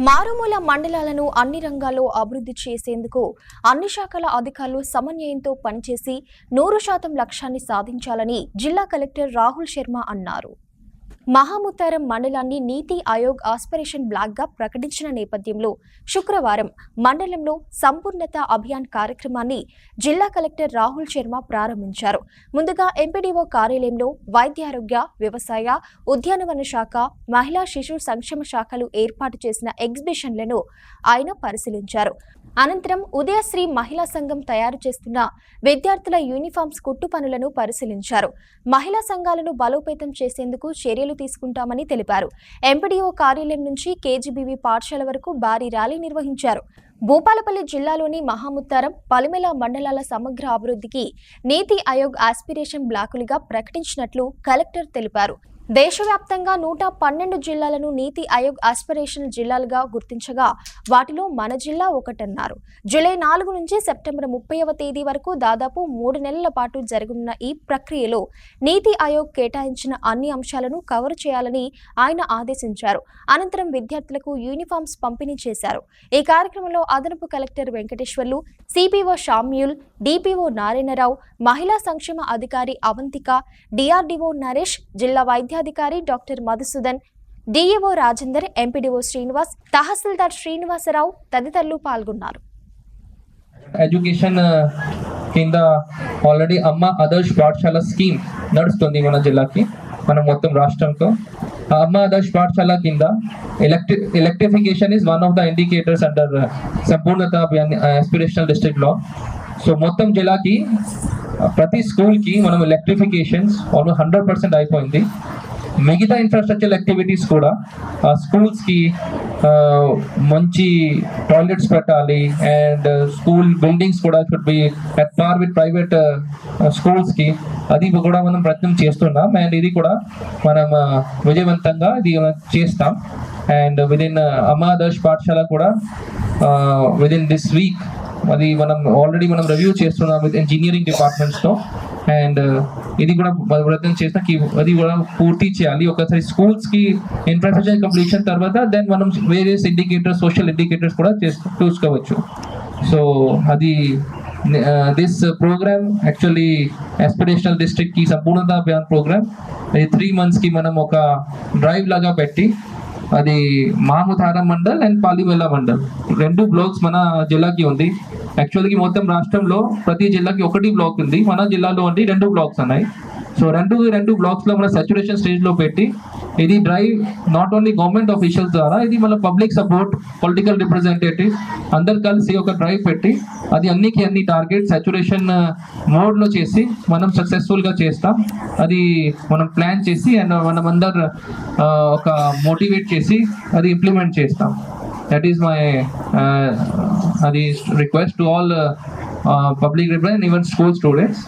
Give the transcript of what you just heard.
మారుమూల మండలాలను అన్ని రంగాల్లో అభివృద్ధి చేసేందుకు అన్ని శాఖల అధికారులు సమన్వయంతో పనిచేసి 100% లక్ష్యాన్ని సాధించాలని జిల్లా కలెక్టర్ రాహుల్ శర్మ అన్నారు. మహాముత్తారం మండలాన్ని నీతి ఆయోగ్ ఆస్పిరేషన్ బ్లాక్ గా ప్రకటించిన నేపథ్యంలో శుక్రవారం మండలంలో సంపూర్ణత అభియాన్ కార్యక్రమాన్ని జిల్లా కలెక్టర్ రాహుల్ శర్మ ప్రారంభించారు. ముందుగా ఎంపీడీఓ కార్యాలయంలో వైద్యారోగ్య, వ్యవసాయ, ఉద్యానవన శాఖ, మహిళా శిశు సంక్షేమ శాఖలు ఏర్పాటు చేసిన ఎగ్జిబిషన్లను ఆయన పరిశీలించారు. అనంతరం ఉదయశ్రీ మహిళా సంఘం తయారు చేస్తున్న విద్యార్థుల యూనిఫామ్స్ కుట్టు పనులను పరిశీలించారు. మహిళా సంఘాలను బలోపేతం చేసేందుకు చర్యలు తీసుకుంటామని తెలిపారు. ఎంపీడీఓ కార్యాలయం నుంచి కేజీబీవీ పాఠశాల వరకు భారీ ర్యాలీ నిర్వహించారు. భూపాలపల్లి జిల్లాలోని మహాముత్తారం, పలిమెల మండలాల సమగ్ర అభివృద్ధికి నీతి ఆయోగ్ ఆస్పిరేషన్ బ్లాకులుగా ప్రకటించినట్లు కలెక్టర్ తెలిపారు. దేశవ్యాప్తంగా 112 జిల్లాలను నీతి ఆయోగ్ ఆస్పిరేషన్ జిల్లాలుగా గుర్తించగా వాటిలో మన జిల్లా ఒకటన్నారు. జూలై 4 నుంచి సెప్టెంబర్ 30వ తేదీ వరకు దాదాపు 3 నెలల పాటు జరగనున్న ఈ ప్రక్రియలో నీతి ఆయోగ్ కేటాయించిన అన్ని అంశాలను కవర్ చేయాలని ఆయన ఆదేశించారు. అనంతరం విద్యార్థులకు యూనిఫామ్స్ పంపిణీ చేశారు. ఈ కార్యక్రమంలో అదనపు collector Venkateswarlu, CPO Samuel, DPO Narayanarao, మహిళా సంక్షేమ అధికారి అవంతిక, డిఆర్డీఓ నరేష్, జిల్లా వైద్యాధికారి doctor Madhusudan, DEO Rajender, MPDO Srinivas, tahsildar Srinivasarao తదితరులు పాల్గొన్నారు. ఎడ్యుకేషన్ కింద ఆల్రెడీ అమ్మ ఆదర్శ్ పాఠశాల స్కీమ్ నడుస్తుంది మన జిల్లాకి, మన మొత్తం రాష్ట్రంతో. అమ్మ ఆదర్శ్ పాఠశాల కింద electrification is one of the indicators under సంపూర్ణత అభియాన్ ఆస్పిరేషనల్ డిస్ట్రిక్ట్ లో. సో మొత్తం జిల్లాకి ప్రతి స్కూల్కి మనం ఎలక్ట్రిఫికేషన్స్ ఆల్మోస్ట్ 100% అయిపోయింది. మిగతా ఇన్ఫ్రాస్ట్రక్చర్ యాక్టివిటీస్ కూడా స్కూల్స్కి మంచి టాయిలెట్స్ పెట్టాలి అండ్ స్కూల్ బిల్డింగ్స్ కూడా should be at par with private స్కూల్స్కి, అది కూడా మనం ప్రయత్నం చేస్తున్నాం. అండ్ ఇది కూడా మనం విజయవంతంగా ఇది చేస్తాం. అండ్ విదిన్ అమ్మ ఆదర్శ్ పాఠశాల కూడా విదిన్ దిస్ వీక్ అది మనం ఆల్రెడీ రివ్యూ చేస్తున్నాం విత్ ఇంజనీరింగ్ డిపార్ట్మెంట్స్తో. అండ్ ఇది కూడా ప్రయత్నం చేసిన అది కూడా పూర్తి చేయాలి. ఒకసారి స్కూల్స్కి ఇన్ఫ్రాస్ట్రక్చర్ కంప్లీషన్ తర్వాత దెన్ మనం వేరియస్ ఇండికేటర్స్, సోషల్ ఇండికేటర్స్ కూడా చూసుకోవచ్చు. సో అది దిస్ ప్రోగ్రామ్ యాక్చువల్లీ ఆస్పిరేషనల్ డిస్ట్రిక్ట్కి సంపూర్ణత అభియాన్ ప్రోగ్రామ్, ఇది 3 monthsకి మనం ఒక డ్రైవ్ లాగా పెట్టి అది మహాముత్తారం మండల్ అండ్ పాలిమెల మండల్ 2 బ్లాక్స్ మన జిల్లాకి ఉంది. యాక్చువల్గా మొత్తం రాష్ట్రంలో ప్రతి జిల్లాకి 1 బ్లాక్ ఉంది, మన జిల్లాలో 2 బ్లాక్స్ ఉన్నాయి. సో రెండు బ్లాక్స్ లో మన సాచురేషన్ స్టేజ్ లో పెట్టి ఇది drive not only government officials ద్వారా, ఇది మన పబ్లిక్ సపోర్ట్, పొలిటికల్ రిప్రజెంటేటివ్ అందరు కలిసి ఒక డ్రైవ్ పెట్టి అది అన్ని టార్గెట్ సాచురేషన్ మోడ్ లో చేసి మనం సక్సెస్ఫుల్ గా చేస్తాం. అది మనం ప్లాన్ చేసి అండ్ మనం అందరు ఒక మోటివేట్ చేసి అది ఇంప్లిమెంట్ చేస్తాం. దట్ ఈస్ మై అది request to all public representative, even school students.